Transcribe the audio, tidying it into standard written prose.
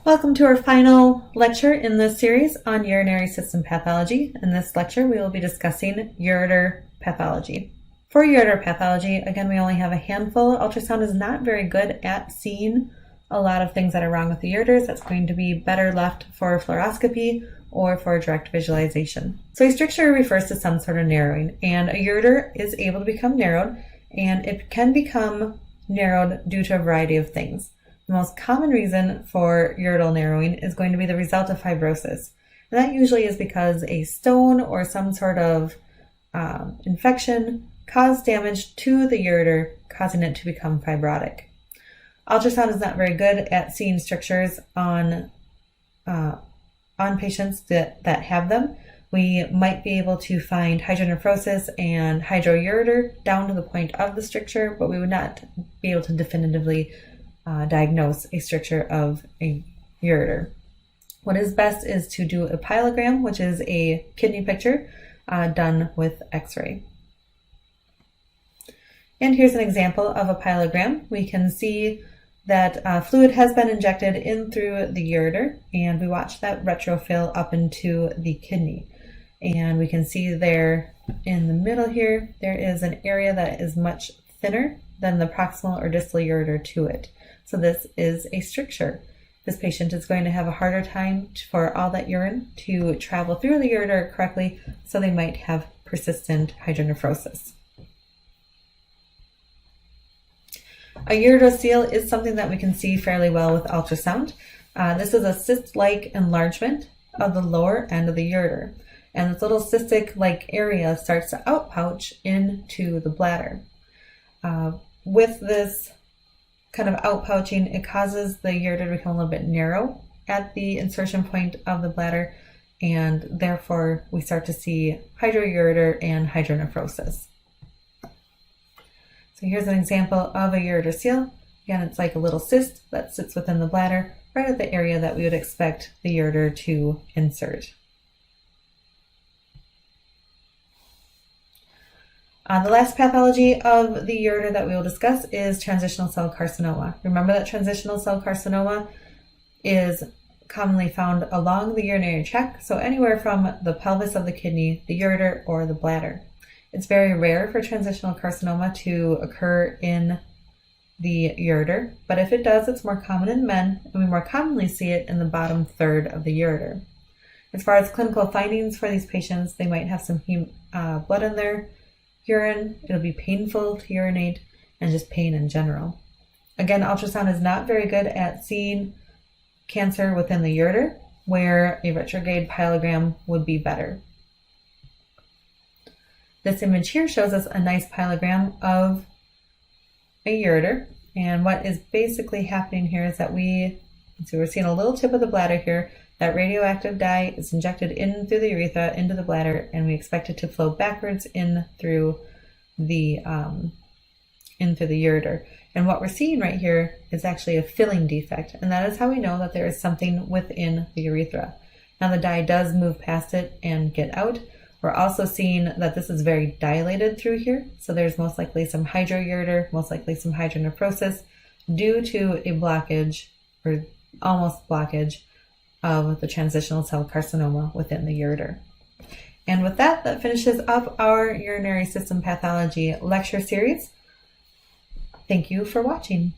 Welcome to our final lecture in this series on urinary system pathology. In this lecture, we will be discussing ureter pathology. For ureter pathology, again, we only have a handful. Ultrasound is not very good at seeing a lot of things that are wrong with the ureters. That's going to be better left for fluoroscopy or for direct visualization. So a stricture refers to some sort of narrowing, and a ureter is able to become narrowed, and it can become narrowed due to a variety of things. The most common reason for ureteral narrowing is going to be the result of fibrosis. And that usually is because a stone or some sort of infection caused damage to the ureter, causing it to become fibrotic. Ultrasound is not very good at seeing strictures on patients that have them. We might be able to find hydronephrosis and hydroureter down to the point of the stricture, but we would not be able to definitively diagnose a stricture of a ureter. What is best is to do a pyelogram, which is a kidney picture done with X-ray. And here's an example of a pyelogram. We can see that fluid has been injected in through the ureter, and we watch that retrofill up into the kidney. And we can see there in the middle here, there is an area that is much thinner than the proximal or distal ureter to it. So this is a stricture. This patient is going to have a harder time for all that urine to travel through the ureter correctly, so they might have persistent hydronephrosis. A ureterocele is something that we can see fairly well with ultrasound. This is a cyst-like enlargement of the lower end of the ureter, and this little cystic-like area starts to outpouch into the bladder. With this kind of outpouching, it causes the ureter to become a little bit narrow at the insertion point of the bladder, and therefore we start to see hydroureter and hydronephrosis. So here's an example of a ureterocele. Again, it's like a little cyst that sits within the bladder, right at the area that we would expect the ureter to insert. The last pathology of the ureter that we will discuss is transitional cell carcinoma. Remember that transitional cell carcinoma is commonly found along the urinary tract, so anywhere from the pelvis of the kidney, the ureter, or the bladder. It's very rare for transitional carcinoma to occur in the ureter, but if it does, it's more common in men, and we more commonly see it in the bottom third of the ureter. As far as clinical findings for these patients, they might have some blood in their urine, it'll be painful to urinate, and just pain in general. Again, ultrasound is not very good at seeing cancer within the ureter, where a retrograde pyelogram would be better. This image here shows us a nice pyelogram of a ureter, and what is basically happening here is that we're seeing a little tip of the bladder here. That radioactive dye is injected in through the urethra into the bladder, and we expect it to flow backwards in through the ureter. And what we're seeing right here is actually a filling defect, and that is how we know that there is something within the urethra. Now the dye does move past it and get out. We're also seeing that this is very dilated through here, so there's most likely some hydroureter, most likely some hydronephrosis due to a blockage or almost blockage of the transitional cell carcinoma within the ureter. And with that, that finishes up our urinary system pathology lecture series. Thank you for watching.